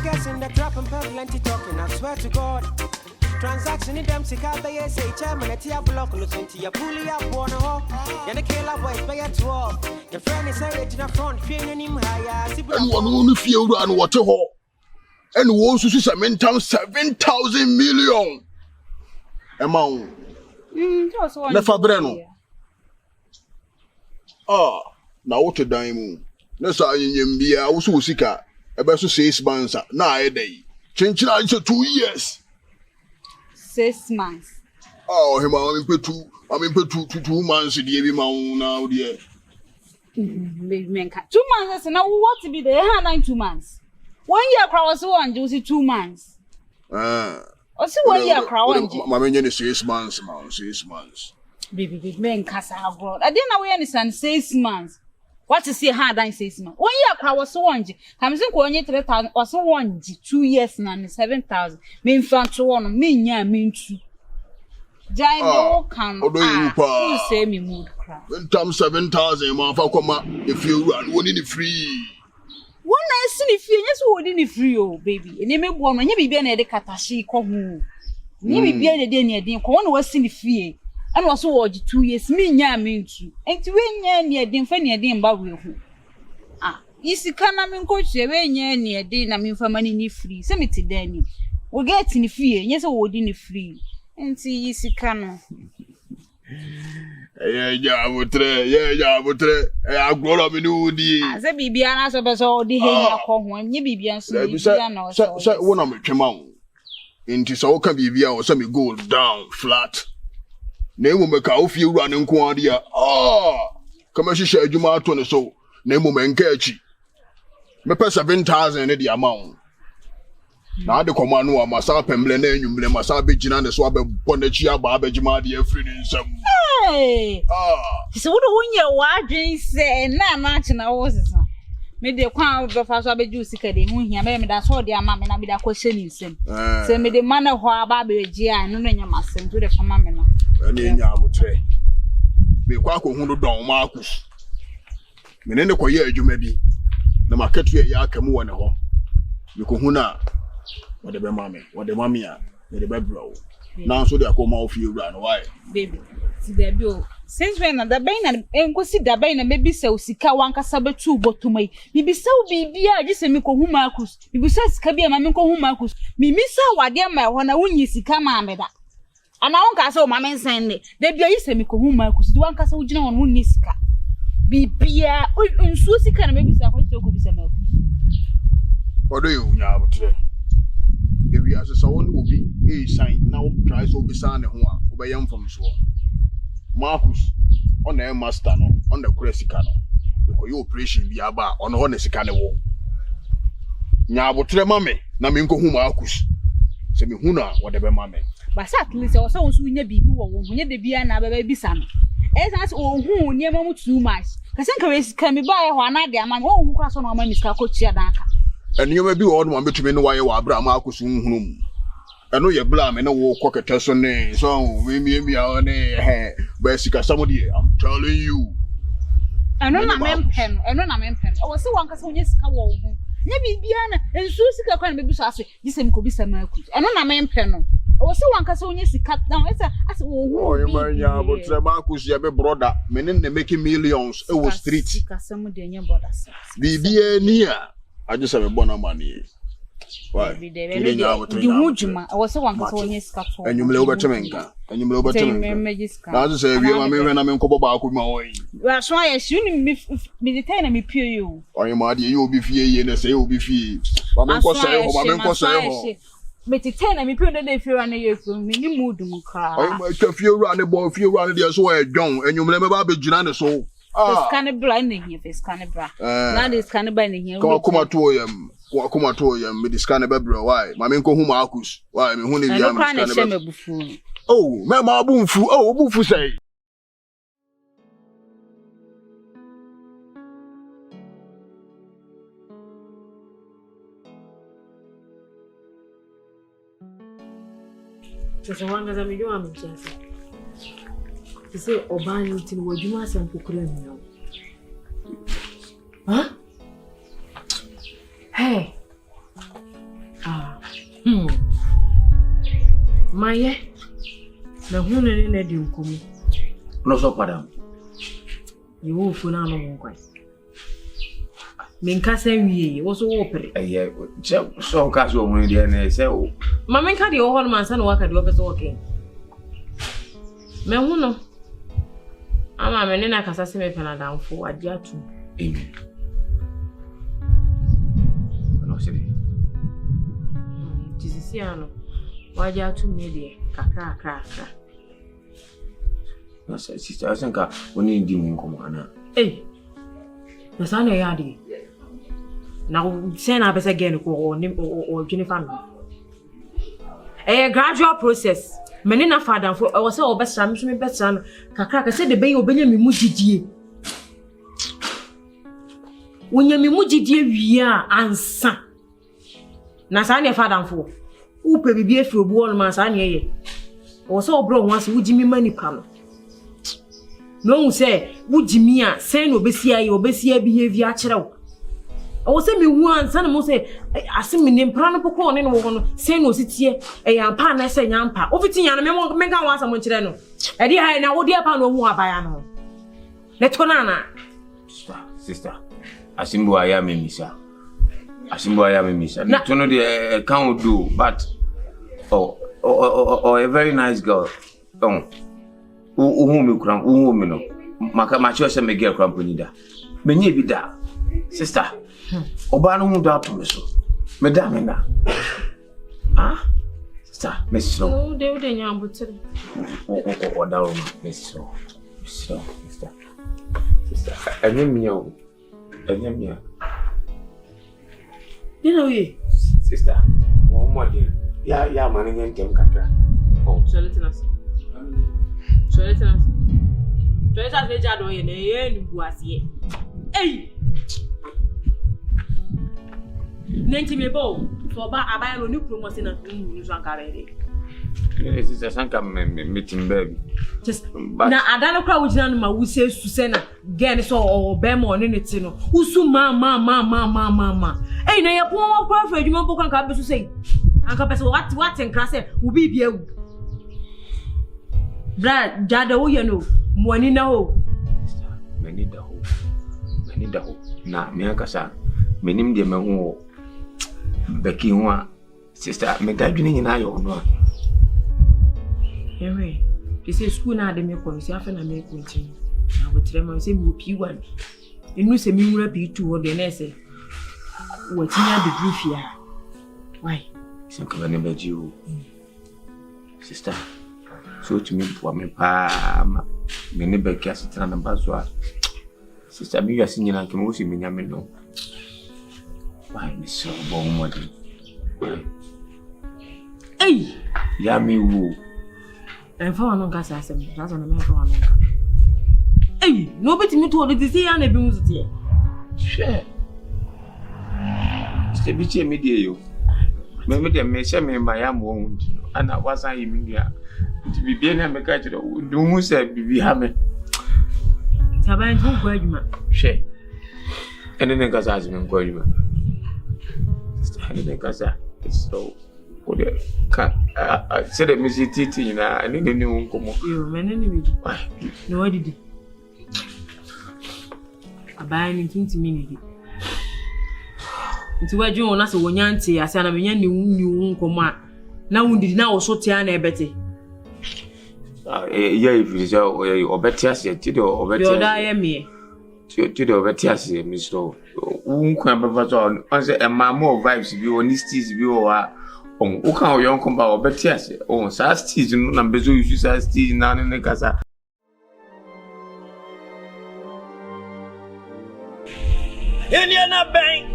guessing the trap and plenty talking. I swear to God. Transaction in them sick out there say chairman at your block listen to your pulley up one hole. And the killer boys pay at 12. Your friend is a in the front, feeling him higher. And one only feel run water hole. And wants to see some 7,000 million amount. Never Breno. Ah, now what a dime. That's how you be also sick. About 6 months now a day. Change it 2 years. 6 months. Oh, I'm in 2 months. Dear, now, dear. 2 months. Now, what to be there? 2 months. 1 year crowd was 2 months. Or see 1 year crowd. My man is 6 months, 6 months. Baby, men cast abroad. I didn't know understand 6 months. What to see hard 6 months. 1 year crowd was 1. I'm saying 3,000 or so 1 2 years now 7,000. Mean fan to 1 mean 2. Giant can you say me mood crowd. When time 7,000 motherfucker if you run one in the free. 1 night see free, yes, would in the free, oh baby. And you may want when you be a katashi come. You be a day near the one was in the free. And was so 2 years, me mean 2. And to win near the infinity dim bubble. Ah, you can I mean coach near din, I mean for money free. Send me to Danny. We get in the free, yes, I would in the free. And see, you can. Yeah, but I grow up in Woody. As a baby, and as a all the hair when you be and so when I'm a camon. Into so can be via or some go down flat. Name will make out few running quadia. Ah, commercial share you mark on so. Name will make catchy. Me pay 7,000 the amount. Now the command wa masa pemblene you masa be jina the swab bonachia barbe jima the free in some. Hey! So what do you want say? Na match na was. Me de kwan obefa so abeju sika de hu hia me da so de ama me na be da question nsem. Say me de man ho aba abeji a no nya masem to de fama me no. Ani nya amotre. Me kwa akohu do don ma akus. Me ne koye adwuma bi. Na maketu ya akamu wone ho. Me ko hu na wode be mame, wode mame a me de be bro. Now so de akoma of you run why? Baby. See there be since when the bain and enkosi da bain na maybe say osika wankasa betu botumai. Bibi say bibia agise me ko hu makus. Bibi say sika bia ma me ko hu makus. Mimi say wade ma ho na wonyi sika ma me da. Ana wonka say o ma me nsan ne. Da bia yi say me ko hu makus. Di wankasa wo gina won wonni sika. Bibia nsu sika na maybe say ko ko bi say makus. Odo you nya abotre. Baby as so won obi e sign now try so be san ne ho a obeyam from so. Marcus on the master no on the Cresicano. Because your operation be about on the Honesicano wall. Nya abotre mame na me nko hu Marcus. Se me hu na whatever mame. But at least also so nya bibi wo wo nya de bia na baba bisa no. As o hu nya mamu too much. Kase nka we sika me ba ye ho na de ama wo hu kwa so na ma miska ko tia dan aka. Enu ma bi wo no ma betumi no waye wa abra Marcus hunhunum. Eno ye blame na wo kokete so ne so we a ne basically somebody I'm telling you. Eno na mempen o se wan kasa onye sika wo ho nya bibia na ensu sika kwa na bebi so ase gisem ko bisa maku eno na mempen no o se wan kasa onye sika down ese ase wo hu o yemanya but se Marcus ye be brother me ne making millions e wo street kasa mu de nya brother bibia ni a aje se be bona money. Why? You would you ma? I was one case cat. And you may overturn. And you may overturn. Now to say, we are when I'm in Coba with my way. That's why I shouldn't be the me peer you. Or you might you be fee and say, you'll be fee. But I'm but it ten and me put the day fear and a year from me, mood to cry. I might have few run the ball, few run the as well, John, and you remember be Janana so. It's kind of blinding if it's kind of bra. Now it's kind of blinding here. Come to him. Come to him with this kind of baby. Why? My men go home, Marcus. Why? Me who need you? Oh, Mamma Boomfu. Oh, Boomfu say. Just one that I'm doing, just. You say, Obani, till what you must and proclaim now. Huh? Hey, Maye. Na hunu ne di nkomo. No so padam. You wo fu na no nkwan. Menka se wie, wo so wo pere. Eh, so ka so hunu de na se o. Ma menka de wo ho no man sa no waka de wo pese wo ken. Me hunu. Ama me ne na kasa se me pena danfo Agya tu. Amen. No se de. Tisisi ano. Agya tu me de kakra. Na sister asenka oni ndi mu nkomo ana. Na sana ya di. Na se na pese gen ko o Jennifer no. Gradual process. Many na father for I was say obesra me besra no kakra ka say de ben obenya me mugidie. Wonya me mugidie wi a ansa. Na sa na father for. Wo pe bibie fi obu on ma sa na ye. O say obro wanse wo jimi manipa no. No say wo jimi a say no obesia behavior akyerew. O say me hu ansa na mo say ase me nempra no pokọ ne no wo no say no sitie yampa na say yampa ofiti nya no me ga wansa mo nkire no e di ha na wo di apa no hu abaya no le to na sister asimbo aya me misa ne to no de can do but a very nice girl hu me kram hu me no maka ma cho say me girl kram ponida me nye bi da sister Oba no muda to me so. Me da me na. Sister, me slow. Oh, de nya butere. O da o me slow. Sister. Enye mi o. You know ye. Sister, one more day. Ya man ngen kem kakra. So let us. Me jado ye ne ni buasie. Hey. Nenti me bo so ba abaya no ni promo se na nnu so ankara ide. Yes, sister sanka me timbabi. Just na adano kwa wujina no ma wuse su na gen so o be mo ne neti no. Usu ma. Eh na ye po mo kwa fa adwuma bo kan ka be su sei. Anka pese what enkra se wo bi bia wu. Bra jada wo ye no mo ani na ho. Meni da ho. Na me akasa menim de me ho Becky ho sister me dadwene nyina yo no. Ewe, ese school na de me ko si afa na me continue. Na wo tre ma se mi P1. Enu se mi nwura P2 ho de na se. Wo tinya degree fia. Why? Se ko na be ji o. Sister. So to me for me pa ma me ne Becky asitana na bazo a. Sister mi yasi nyina ke mo si me nyame no. Why me so bon modern? Hey! Ya mi wo. En fa wanu nka sa asem. That's on me fa wanu nka. Hey! No beti mi to de say ya na bi mu zutie. Share. Se bi che me die yo. Me de me she me ma ya mo hu. Ana wasan yi mi dia. Nti bibie na me ka kire wo. Du mu se bibi ha me. Taban tu ko adwuma. Share. Ene ne ka sa azime ko adwuma. Ene ne ka sa. So ode ka se de mi si titi na ene ne nkomo. Yo me ne ni bi. No wadidi. Abai ni tinti mi ni. Nti wadwo na se wonyanti ase na menya ni nkomo a na wundidi na wo so tia na ebete. Yeah, if you say obetias ti de obetias. Yo da ye me. Ti de obetias mi so. Unkwan baba so on say e ma more vibes bi honesties bi o wa on u kan o yon kon ba obetias on sa stage no na bezo use sa stage na ne kasa. Indiana bank.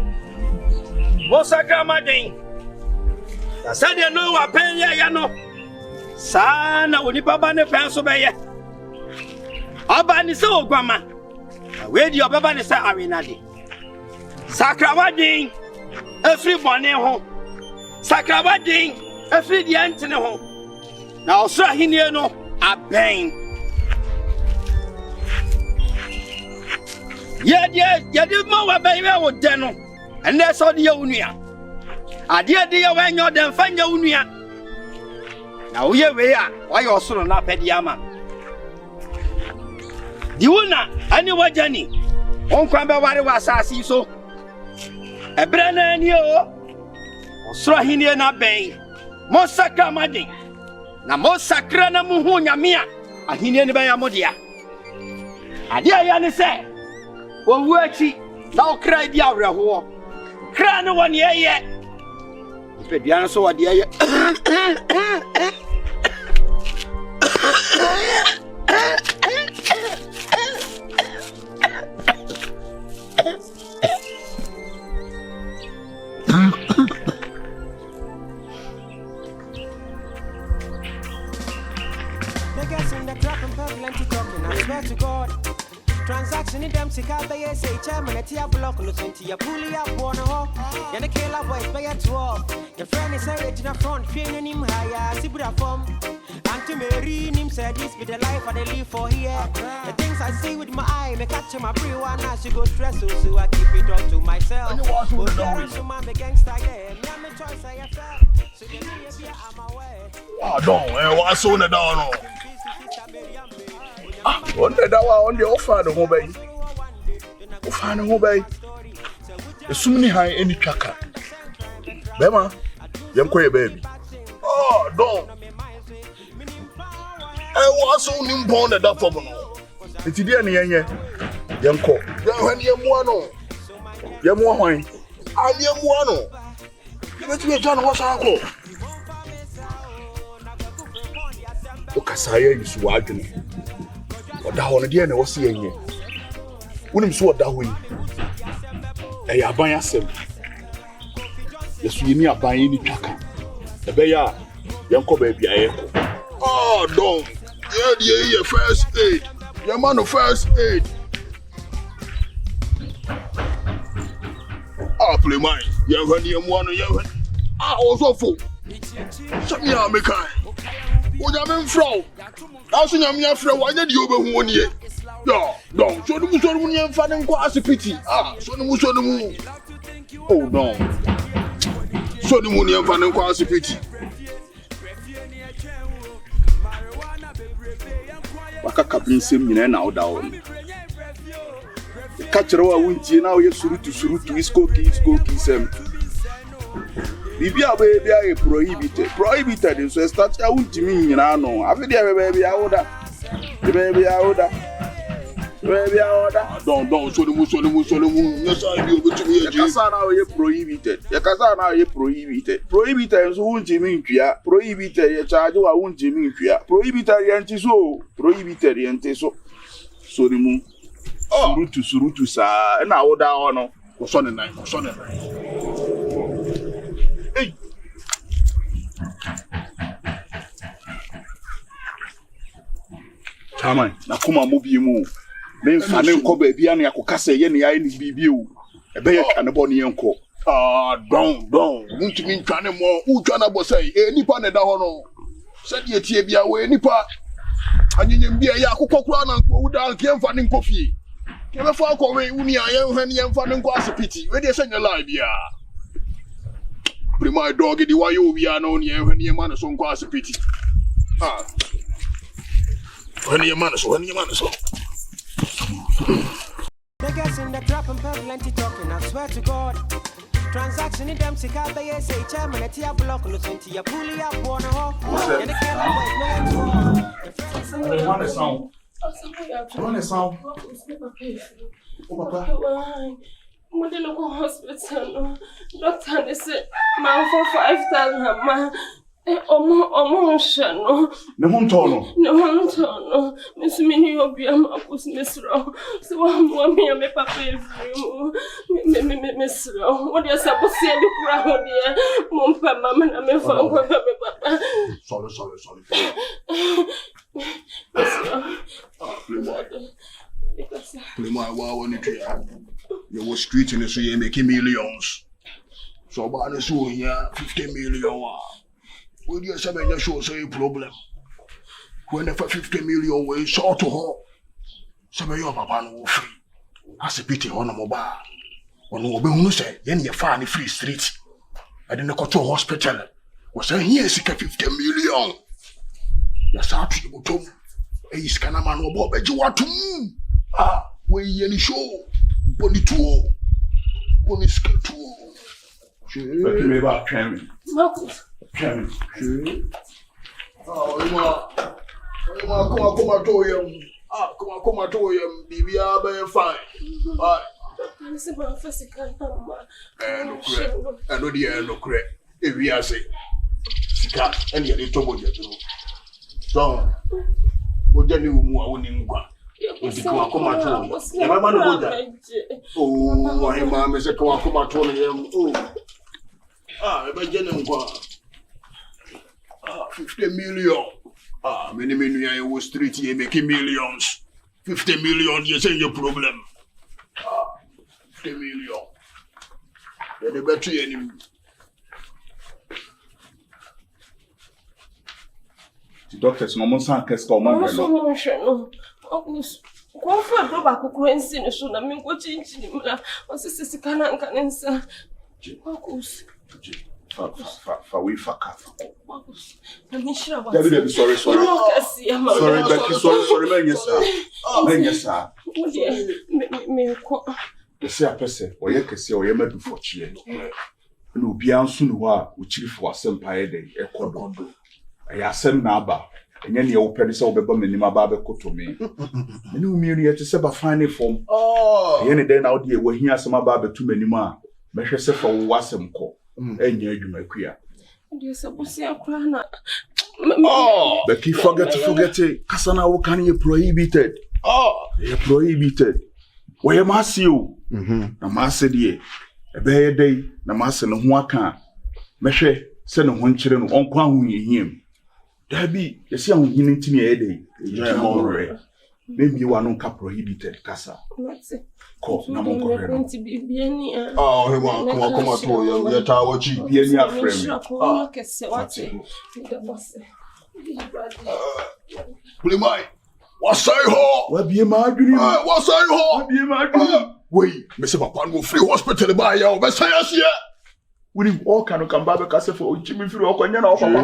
Mosaka madin. Asade no wa penya ya no. Sana onipa ba ne pen so be ye. Oba ni se ogwama. We di obaba ni se awinade. Sakrawadin efri bone ho. Sakrawadin efri di antene ho. Na osra hinie no aben. Ye di mo wa be we wo de no. Ene so de ye onua. Adia dear when you're done find your unia. Now we are why you're so not at Yaman. The winner, anyway, Jenny. On Cramba, what was I see so? A brand and you. Srohinia na bay. Mosaka madi. Na mosakra na muhunya mia. A hinia ni baya modia. Adia yani say. Well, worky. Now cry the hour. Cry no 1 year yet. Pediana so a dear. To God, transaction in them sick out the say chairman at your block on the 20 ya pulley up one hawk, and the killer boys by a 12. Your friend is a in a front, training him higher, Sibra form. And to Mary him said this be the life I live for here. The things I see with my eye, me catch my free one as you go stress, so I keep it all to myself. So my gangster, yeah, me choice I have. So I'm away. Ah, don't, what's on the down? On the dawa on the offer the hobby. Offer the hobby. The sumini high any chaka. Bema, yamko baby. Oh, don't. I was only born at that for no. It's the end, yamko. When yamuano. Yamuano. I'm yamuano. You bet me, John, what's uncle? Okasaya is wagging. Oda ho no de na wo se yenye wonim so oda ho yi e ya ban asem yesu yemi aban yi ni twaka e be ya yenko ba bia ye oh don ye first aid your man of first aid play mine ye hwani emu anu ye hwani also fo so me a make kai oja me mfro also nyamia frɛ wo anya de obehu oni e yo don so no ni emfa ne nkɔ asipiti so no mu oh don so no mu ni emfa ne nkɔ asipiti waka kabinsem nyina na oda wo ka kyerɛ wa wuntie na wo ye surutu iskoki sem Bibia baby are prohibited so start ya untimi nyina no afide baby awoda baby awoda don't so mu no say bi obetumi eji kasa na we prohibited prohibited so untimi ntwia prohibited ye charge wa untimi ntwia prohibited ye nti so so mu surutu sa na awoda ho no so ne nan Hey. Chairman, na kuma mobi mu. Me nfa ne nko ba bia na yakokasa ye ne yae ni bibi o. Ebe ye twa ne bo ne yenko. Don. Muntumi ntwa ne mo, utwa na bo sai. Nipa ne da ho no. Sade etie bia we nipa. Anyenyem bia ya akokokura na nko uda nke mfa ne nko fie. Kebe fa akọ we uni aye hwe ne mfa ne nko asipiti. We de senya live bia. My dog, the why you be on here when your man is on quasipity. When your man is so. They guess in the trap and plenty talking, I swear to God. Transaction in them sick out the say chairman at your block on the 20 ya pulley up one hawk. And the killer One song. Oh, Papa. Mother local hospital. Doctor said, "Man for 5,000, man. Omo Ne hontono. Miss Minnie Obiam was Miss Row. So one me and my papa Miss Row. What you supposed to say the crowd here? Mumpa, mamma, and my father, papa. Sorry. Play my wow on it. You were street in the so making millions. So about so here 50 million. Would you say you show say problem? When the 50 million way short to her. So your papa no free. As a pity on a mobile. On will be who say, yen ye find free street. I didn't go to hospital. Was I here? 50 million. Yes, I to you. Is can a man or Bob? You want to move? Ah, we any show? Bonnie two. Bonnie two. Becky, maybe I'll train. Marcus. Train. Oh, come on, to him. Ah, come on, to him. Baby, I'll be fine. Bye. This is my first number. No credit. If we are saying, Sika, and you're little boy. So, what do you want in one? Oh, my mamma is a comatonium. Oh, imagine 50 million. Many million was 3 making millions. 50 million, you say your problem. 50 million. Then the battery enemy. The doctors no more san kesto mo no. Kwa fa do ba kokoro nsi ne so na me nko chinchin mu na osisi kana nka nsa. Marcus. Fa we fa ka. Marcus. Na me shira wa. David, sorry. Sorry, Becky, sorry, men yesa. Me ko. Ese apese, oye kese oye madu for chie. Na obi anso no a o chiri fo asempa ye dey ekodo. Ya asem na aba. Enye ne wo pede se wo beba manim aba be kotomi. Ene umienu ye te se ba fine form. Ye ne dey na wo de wo hia asem aba be tu manim a mehwe se fa wo asem ko. Enye adwuma kuya. Ndi se bosi akra na. Becky, forget it. Kasana wo kan ye prohibited. Ye prohibited. Wo ye masi o. Na masi de. Ebe ye dey na masi no ho aka. Mehwe se no ho nkire no onko ahu ye hiem. Dabi, you see, I'm beginning to me a day. Maybe you are not prohibited, Casa. Call number correct. Oh, come on, to you. You're tower cheap. Be any frame. Pulimai, what's I ho? What be a margin? What's I ho? What be a margin? Wait, Mr. Papan will free hospital by your messiahs here. We all can come back because for Jimmy Free or Conya or Papa.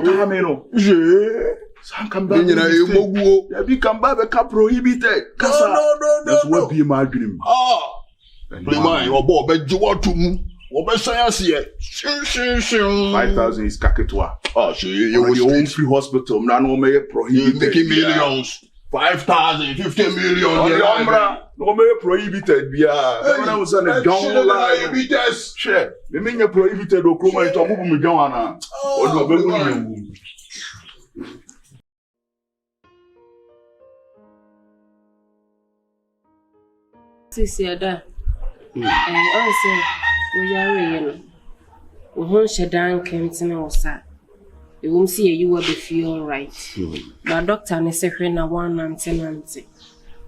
Some come back. You become back prohibited. No. That's what be my dream. Pulimai, or Bob, but you want to move. What messiahs here? 5,000 is Kaketoa. Oh, you will your own free hospital. None may prohibit making millions. 5,000, 50 million. No may prohibited. Yeah, I was on a down line. Share. The men prohibited or come into a movement. Sisiada. I say, we are we shedan kentina osa. You won't see you will be feel right. But doctor and secretary na one nanti.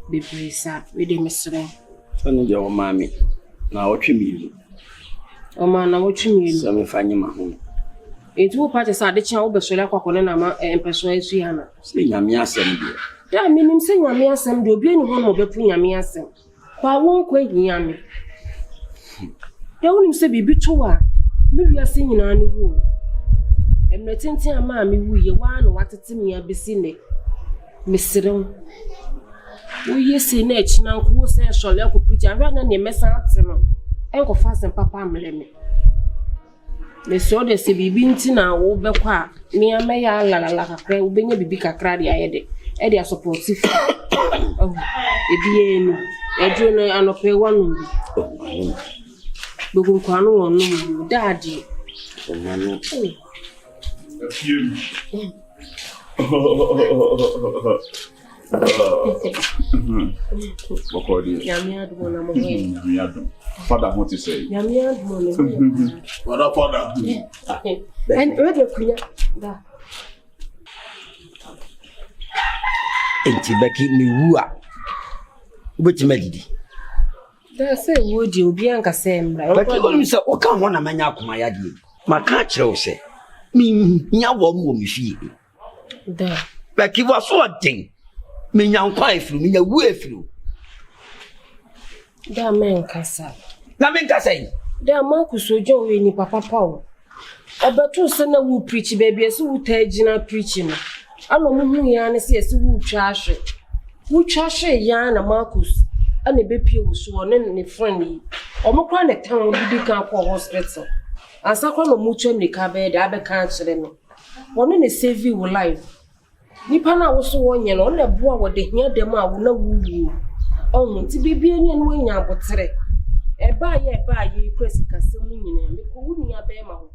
Be very sad. We dey missing. Tani je o mami. Na otwe mi. O ma na otwe mi. Se me fanyi ma ho. Etu party sa de chia wo be so la kwakone na ma Interpersonal esu ya na. Se nyame asem de. Ya minim se nyame asem de obi ani ho na obepu nyame asem. Kwa won kwa nyame. Ya wonim se bibi to a me wiase nyina ne wo. Emretintin ama me wuye wa na watete me abesi ne. Mesirem. Wo yesi na echi na nko se shole akopiti ahwa na ne mesa ate no. Enko fasen papa amleme. Me so de se bibi ntina wo bekwa me ameya lalala kakra wo benya bibi kakra de ayede. E de supportive. Ebi enu. Edu no anope wanu bi. Bogun kwanu wonu daddy. So mami. Father, what you say? Father. And where kunya da. Enti Becky mi wu a. Ubetima didi. Da say wo di obi anka say mra. Becky onim se o kan ho na manya akoma ya di. Maka kire wo se. Mi nya wo mo mi fie. Da. Becky was so den. Mi nya nkwa efiru, mi nya wu efiru. Da men kasa. Na men kasa yi. Da ma ku sojo we ni papa pa o. Obeto se na wo preach baby ese wo ta gina preaching. Ano mo hu ya ne se ese wo twa ahwe. Wo twa ahwe ya na Marcus. Ana bepie wo so ne friend yi. Omokwa ne tan bi kan kwa hospital. Asa kwa no mucho ne ka be da be kan kire no. Wono ne save wo life. Nipa na wo so wonye no na boa wo de hia dem a wo na wuwu. Ohun ti bibie ne no nya abotere. Eba ye kwesi kase mu nyina me ko wuni aba ma ho.